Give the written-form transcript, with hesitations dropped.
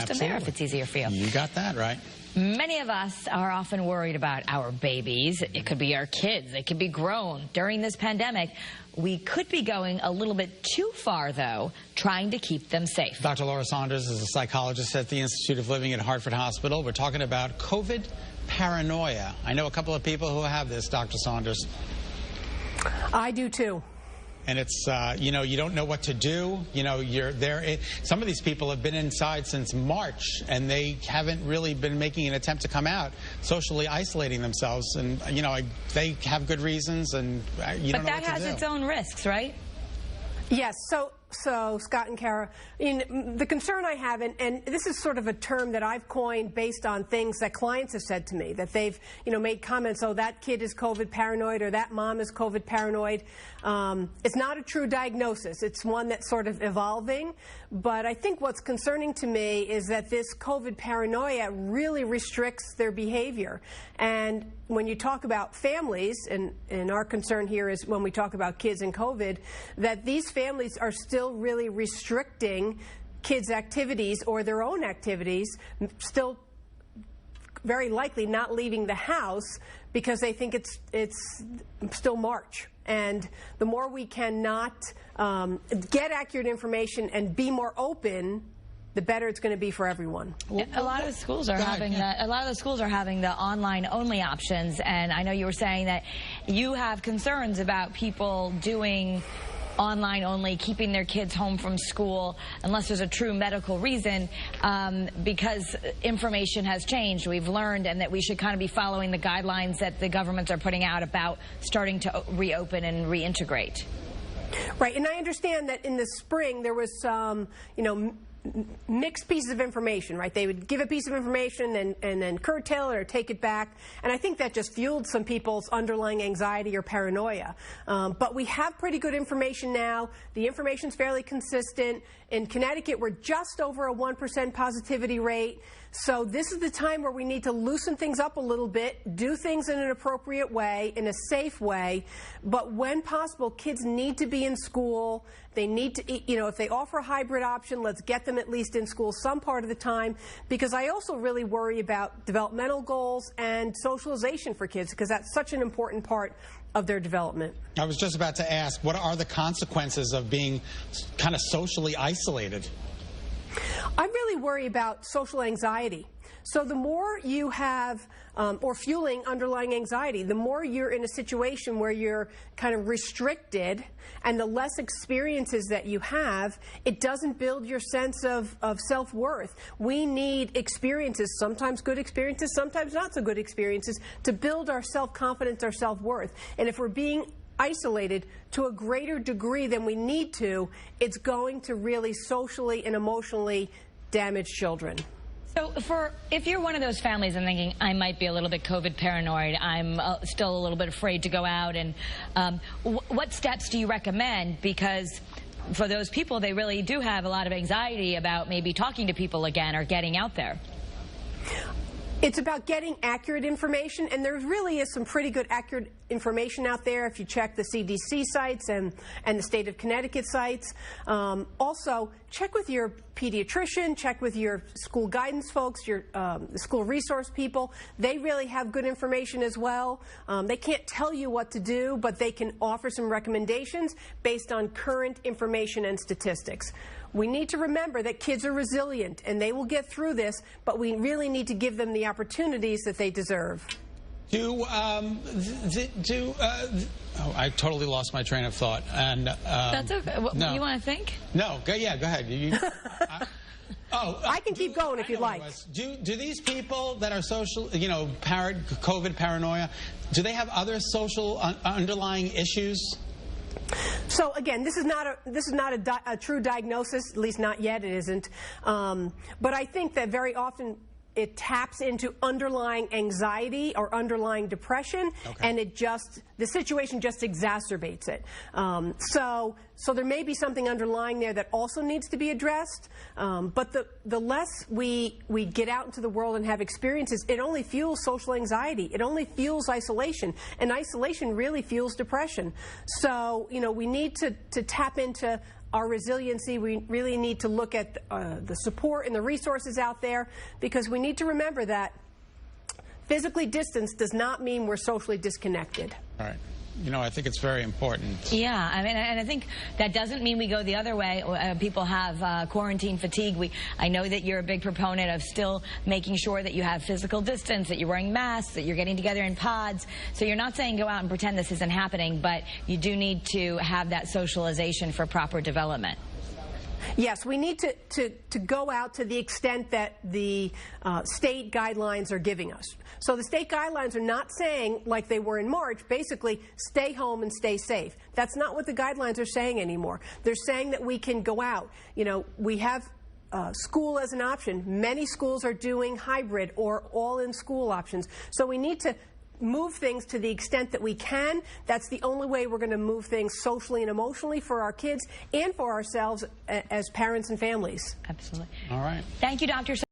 post them there if it's easier for you. You got that right. Many of us are often worried about our babies. It could be our kids. They could be grown. During this pandemic, we could be going a little bit too far, though, trying to keep them safe. Dr. Laura Saunders is a psychologist at the Institute of Living at Hartford Hospital. We're talking about COVID paranoia. I know a couple of people who have this, Dr. Saunders. I do, too. And it's, you know, you don't know what to do. You know, you're there. Some of these people have been inside since March, and they haven't really been making an attempt to come out, socially isolating themselves. And, you know, they have good reasons, and you don't know what to do. But that has its own risks, right? Yes. So Scott and Kara, the concern I have, and this is sort of a term that I've coined based on things that clients have said to me, that they've, made comments, oh, that kid is COVID paranoid or that mom is COVID paranoid. It's not a true diagnosis. It's one that's sort of evolving. But I think what's concerning to me is that this COVID paranoia really restricts their behavior. And when you talk about families, and our concern here is when we talk about kids and COVID, that these families are still really restricting kids' activities or their own activities, still very likely not leaving the house because they think it's still March. And the more we cannot get accurate information and be more open, the better it's going to be for everyone. A lot of schools are having that. A lot of the schools are having the online-only options, and I know you were saying that you have concerns about people doing online only, keeping their kids home from school unless there's a true medical reason, because information has changed. We've learned, and that we should kind of be following the guidelines that the governments are putting out about starting to reopen and reintegrate. Right, and I understand that in the spring there was some, mixed pieces of information, right? They would give a piece of information and then curtail it or take it back. And I think that just fueled some people's underlying anxiety or paranoia. But we have pretty good information now. The information's fairly consistent. In Connecticut, we're just over a 1% positivity rate. So this is the time where we need to loosen things up a little bit, do things in an appropriate way, in a safe way. But when possible, kids need to be in school. They need to, if they offer a hybrid option, let's get them at least in school some part of the time, because I also really worry about developmental goals and socialization for kids, because that's such an important part of their development. I was just about to ask, what are the consequences of being kind of socially isolated? I really worry about social anxiety. So the more you have, or fueling underlying anxiety, the more you're in a situation where you're kind of restricted, and the less experiences that you have, it doesn't build your sense of self-worth. We need experiences, sometimes good experiences, sometimes not so good experiences, to build our self-confidence, our self-worth. And if we're being isolated to a greater degree than we need to, it's going to really socially and emotionally damage children. So if you're one of those families and thinking, I might be a little bit COVID paranoid, I'm still a little bit afraid to go out, and what steps do you recommend? Because for those people, they really do have a lot of anxiety about maybe talking to people again or getting out there. It's about getting accurate information, and there really is some pretty good accurate information out there if you check the CDC sites and the state of Connecticut sites. Also, check with your pediatrician, check with your school guidance folks, your school resource people. They really have good information as well. They can't tell you what to do, but they can offer some recommendations based on current information and statistics. We need to remember that kids are resilient and they will get through this, but we really need to give them the opportunities that they deserve. I totally lost my train of thought. And that's okay. No. You want to think? No, go ahead. I can keep going if you'd like. Do these people that are social, COVID paranoia, do they have other social underlying issues? So again, this is not a true diagnosis, at least not yet. It isn't. But I think that very often it taps into underlying anxiety or underlying depression, and the situation just exacerbates it. So there may be something underlying there that also needs to be addressed. But the less we get out into the world and have experiences, it only fuels social anxiety. It only fuels isolation, and isolation really fuels depression. So we need to tap into our resiliency. We really need to look at the support and the resources out there, because we need to remember that physically distanced does not mean we're socially disconnected. All right. You know, I think it's very important. Yeah, I mean, and I think that doesn't mean we go the other way. People have quarantine fatigue. I know that you're a big proponent of still making sure that you have physical distance, that you're wearing masks, that you're getting together in pods. So you're not saying go out and pretend this isn't happening, but you do need to have that socialization for proper development. Yes, we need to go out to the extent that the state guidelines are giving us. So the state guidelines are not saying, like they were in March, basically stay home and stay safe. That's not what the guidelines are saying anymore. They're saying that we can go out. You know, we have school as an option. Many schools are doing hybrid or all-in-school options. So we need to move things to the extent that we can. That's the only way we're going to move things socially and emotionally for our kids and for ourselves as parents and families. Absolutely. All right. Thank you, Dr.